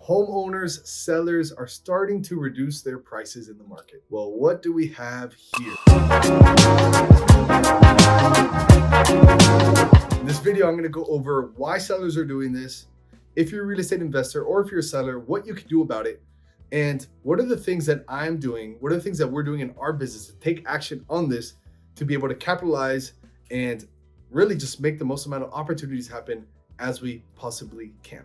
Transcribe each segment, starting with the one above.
Homeowners, sellers are starting to reduce their prices in the market. Well, what do we have here? In this video, I'm going to go over why sellers are doing this, if you're a real estate investor or if you're a seller, what you can do about it, and what are the things that I'm doing, what are the things that we're doing in our business to take action on this to be able to capitalize and really just make the most amount of opportunities happen as we possibly can.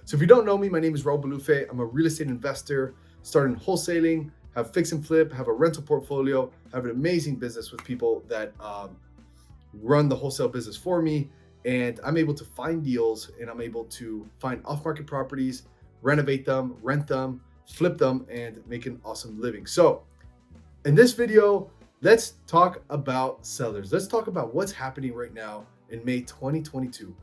So if you don't know me, my name is Raul Balufe. I'm a real estate investor, started in wholesaling, have fix and flip, have a rental portfolio, have an amazing business with people that run the wholesale business for me. And I'm able to find deals and I'm able to find off-market properties, renovate them, rent them, flip them, and make an awesome living. So in this video, let's talk about sellers. Let's talk about what's happening right now in May 2022.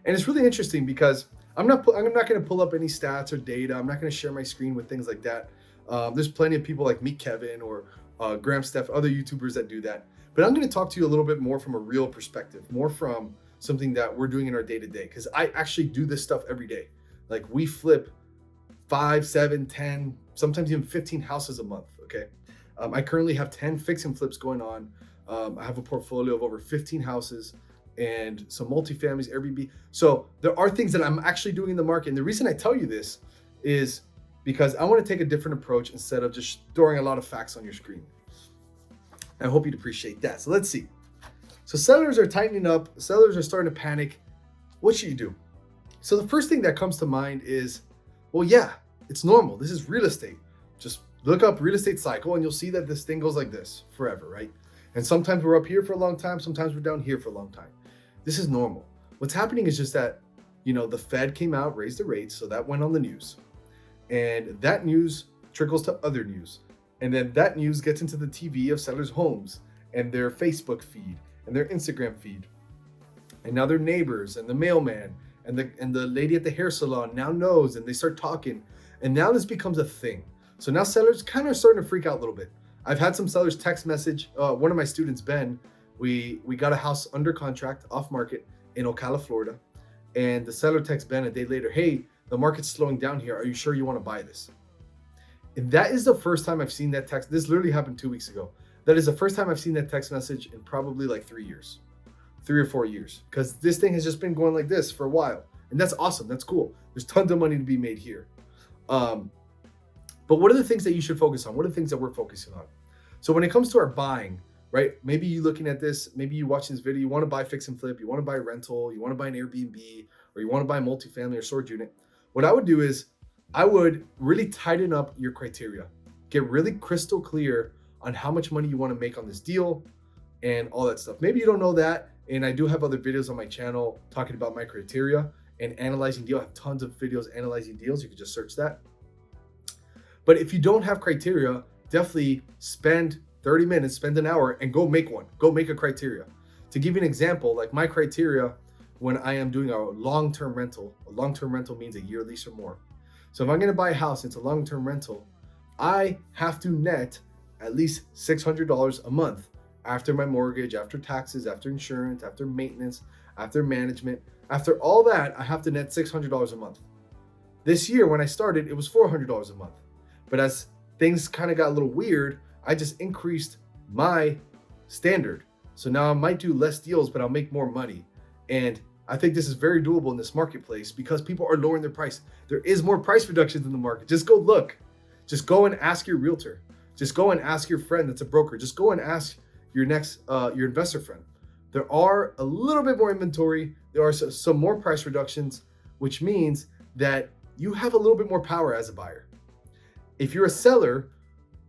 And it's really interesting because I'm not going to pull up any stats or data. I'm not going to share my screen with things like that. There's plenty of people like Meet Kevin or Graham Steph, other YouTubers that do that. But I'm going to talk to you a little bit more from a real perspective, more from something that we're doing in our day-to-day, because I actually do this stuff every day. Like we flip 5, 7, 10, sometimes even 15 houses a month, okay? I currently have 10 fix and flips going on. I have a portfolio of over 15 houses and some multifamilies, Airbnb. So there are things that I'm actually doing in the market. And the reason I tell you this is because I want to take a different approach instead of just throwing a lot of facts on your screen. I hope you'd appreciate that. So let's see. So sellers are tightening up. Sellers are starting to panic. What should you do? So the first thing that comes to mind is, well, yeah, it's normal. This is real estate. Just look up real estate cycle and you'll see that this thing goes like this forever, right? And sometimes we're up here for a long time. Sometimes we're down here for a long time. This is normal. What's happening is just that, the Fed came out, raised the rates. So that went on the news. And that news trickles to other news. And then that news gets into the TV of sellers' homes and their Facebook feed and their Instagram feed. And now their neighbors and the mailman and the lady at the hair salon now knows, and they start talking. And now this becomes a thing. So now sellers kind of starting to freak out a little bit. I've had some sellers text message. One of my students, Ben, we got a house under contract off market in Ocala, Florida. And the seller texts Ben a day later, hey, the market's slowing down here. Are you sure you want to buy this? And that is the first time I've seen that text. This literally happened 2 weeks ago. That is the first time I've seen that text message in probably like 3 years, 3 or 4 years, because this thing has just been going like this for a while. And that's awesome. That's cool. There's tons of money to be made here. But what are the things that you should focus on? What are the things that we're focusing on? So when it comes to our buying, right? Maybe you looking at this, maybe you watching this video, you want to buy fix and flip, you want to buy rental, you want to buy an Airbnb, or you want to buy a multifamily or storage unit. What I would do is I would really tighten up your criteria. Get really crystal clear on how much money you want to make on this deal and all that stuff. Maybe you don't know that. And I do have other videos on my channel talking about my criteria and analyzing deals. I have tons of videos analyzing deals. You can just search that. But if you don't have criteria, definitely spend 30 minutes, spend an hour and go make one. Go make a criteria. To give you an example, like my criteria when I am doing a long-term rental means a year lease or more. So if I'm going to buy a house, it's a long-term rental, I have to net at least $600 a month after my mortgage, after taxes, after insurance, after maintenance, after management. After all that, I have to net $600 a month. This year, when I started, it was $400 a month. But as things kind of got a little weird, I just increased my standard. So now I might do less deals, but I'll make more money. And I think this is very doable in this marketplace because people are lowering their price. There is more price reductions in the market. Just go look. Just go and ask your realtor. Just go and ask your friend that's a broker. Just go and ask your your investor friend. There are a little bit more inventory. There are some more price reductions, which means that you have a little bit more power as a buyer. If you're a seller,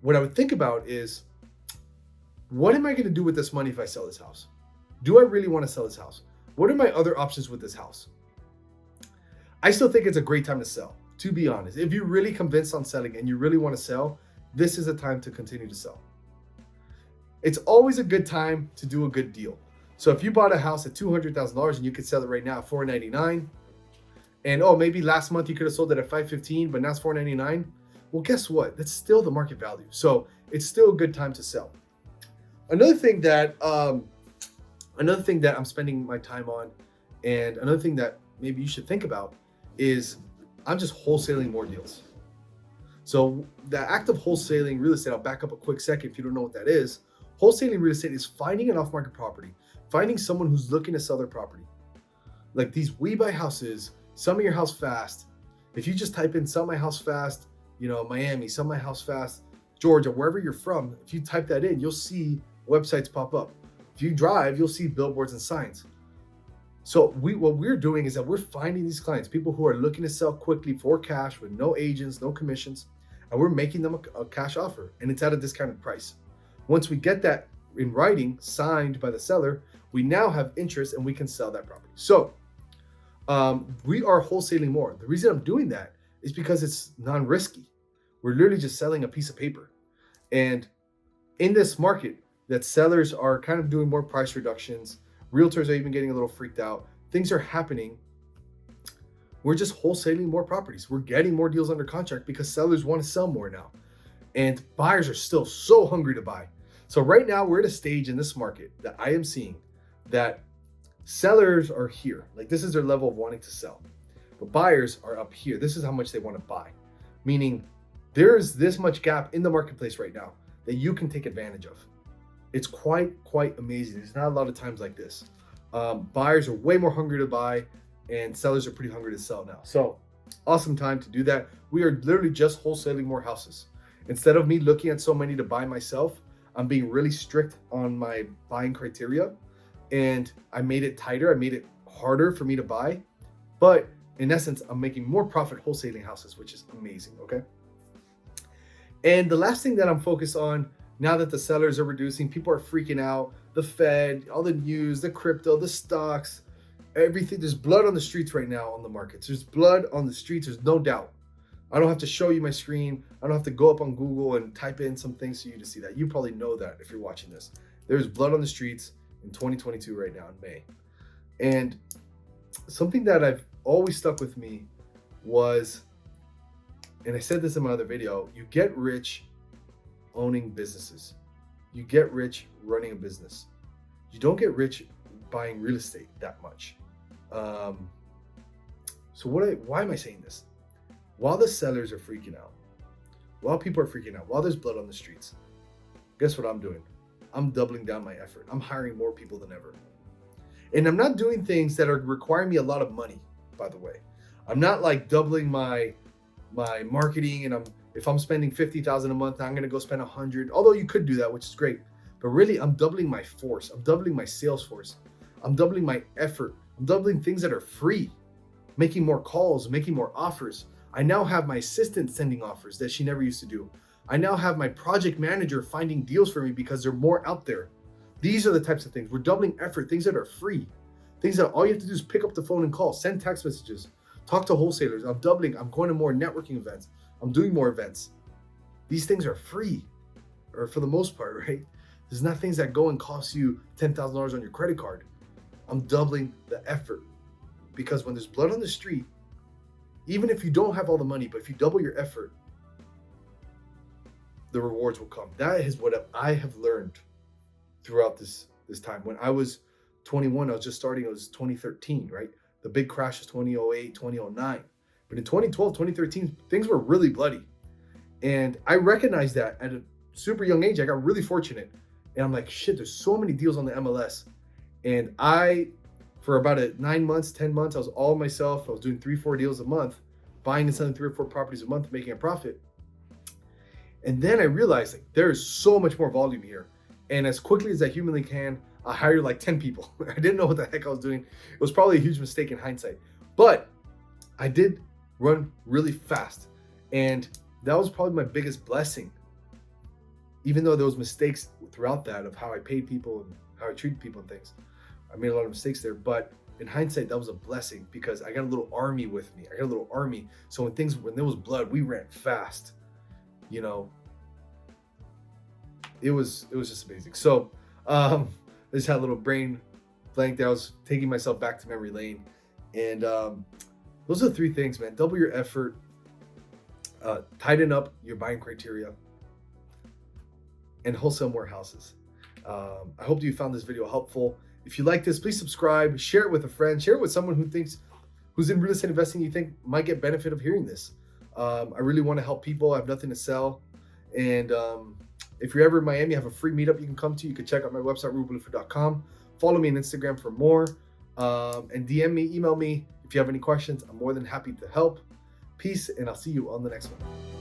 what I would think about is, what am I going to do with this money if I sell this house? Do I really want to sell this house? What are my other options with this house? I still think it's a great time to sell, to be honest. If you're really convinced on selling and you really want to sell, this is a time to continue to sell. It's always a good time to do a good deal. So if you bought a house at $200,000 and you could sell it right now at $499, and maybe last month you could have sold it at $515, but now it's $499. Well, guess what? That's still the market value. So it's still a good time to sell. Another thing that I'm spending my time on, and another thing that maybe you should think about is I'm just wholesaling more deals. So the act of wholesaling real estate, I'll back up a quick second if you don't know what that is. Wholesaling real estate is finding an off-market property, finding someone who's looking to sell their property. Like these We Buy Houses, Sell Me Your House Fast. If you just type in Sell My House Fast, Miami, Sell My House Fast, Georgia, wherever you're from, if you type that in, you'll see websites pop up. If you drive, you'll see billboards and signs. So what we're doing is that we're finding these clients, people who are looking to sell quickly for cash with no agents, no commissions, and we're making them a cash offer, and it's at a discounted price. Once we get that in writing, signed by the seller, we now have interest and we can sell that property. So we are wholesaling more. The reason I'm doing that is because it's non-risky. We're literally just selling a piece of paper. And in this market, that sellers are kind of doing more price reductions. Realtors are even getting a little freaked out. Things are happening. We're just wholesaling more properties. We're getting more deals under contract because sellers want to sell more now. And buyers are still so hungry to buy. So right now we're at a stage in this market that I am seeing that sellers are here. Like this is their level of wanting to sell. But buyers are up here. This is how much they want to buy. Meaning there's this much gap in the marketplace right now that you can take advantage of. It's quite amazing. There's not a lot of times like this. Buyers are way more hungry to buy and sellers are pretty hungry to sell now. So awesome time to do that. We are literally just wholesaling more houses. Instead of me looking at so many to buy myself, I'm being really strict on my buying criteria, and I made it tighter. I made it harder for me to buy, but in essence, I'm making more profit wholesaling houses, which is amazing, okay? And the last thing that I'm focused on, now that the sellers are reducing, people are freaking out, the Fed, all the news, the crypto, the stocks, everything. There's blood on the streets right now on the markets. There's blood on the streets, there's no doubt. I don't have to show you my screen. I don't have to go up on Google and type in some things for you to see that. You probably know that if you're watching this. There's blood on the streets in 2022 right now in May. And something that I've always stuck with me was, and I said this in my other video, you get rich owning businesses. You get rich running a business. You don't get rich buying real estate that much. So why am I saying this? While the sellers are freaking out, while people are freaking out, while there's blood on the streets, guess what I'm doing? I'm doubling down my effort. I'm hiring more people than ever. And I'm not doing things that are requiring me a lot of money, by the way. I'm not like doubling my marketing, and if I'm spending $50,000 a month, I'm gonna go spend 100. Although you could do that, which is great. But really, I'm doubling my force. I'm doubling my sales force. I'm doubling my effort. I'm doubling things that are free, making more calls, making more offers. I now have my assistant sending offers that she never used to do. I now have my project manager finding deals for me because there are more out there. These are the types of things. We're doubling effort, things that are free, things that all you have to do is pick up the phone and call, send text messages, talk to wholesalers. I'm doubling. I'm going to more networking events. I'm doing more events. These things are free, or for the most part, right? There's not things that go and cost you $10,000 on your credit card. I'm doubling the effort because when there's blood on the street, even if you don't have all the money, but if you double your effort, the rewards will come. That is what I have learned throughout this time. When I was 21, I was just starting. It was 2013, right? The big crash was 2008, 2009. But in 2012, 2013, things were really bloody. And I recognized that at a super young age. I got really fortunate. And I'm like, shit, there's so many deals on the MLS. And for about 9 months, 10 months, I was all myself. I was doing 3-4 deals a month, buying and selling 3 or 4 properties a month, making a profit. And then I realized like there is so much more volume here. And as quickly as I humanly can, I hired like 10 people. I didn't know what the heck I was doing. It was probably a huge mistake in hindsight. But I did run really fast. And that was probably my biggest blessing. Even though there was mistakes throughout that of how I paid people and how I treated people and things. I made a lot of mistakes there, but in hindsight, that was a blessing because I got a little army with me. I got a little army. So when there was blood, we ran fast. You know, it was just amazing. So I just had a little brain blank there. I was taking myself back to memory lane. And those are the 3 things, man. Double your effort, tighten up your buying criteria, and wholesale more houses. I hope you found this video helpful. If you like this, please subscribe, share it with a friend, share it with someone who's in real estate investing you think might get benefit of hearing this. I really want to help people. I have nothing to sell. And if you're ever in Miami, I have a free meetup you can come to. You can check out my website, rubenbluford.com. Follow me on Instagram for more. And DM me, email me if you have any questions. I'm more than happy to help. Peace, and I'll see you on the next one.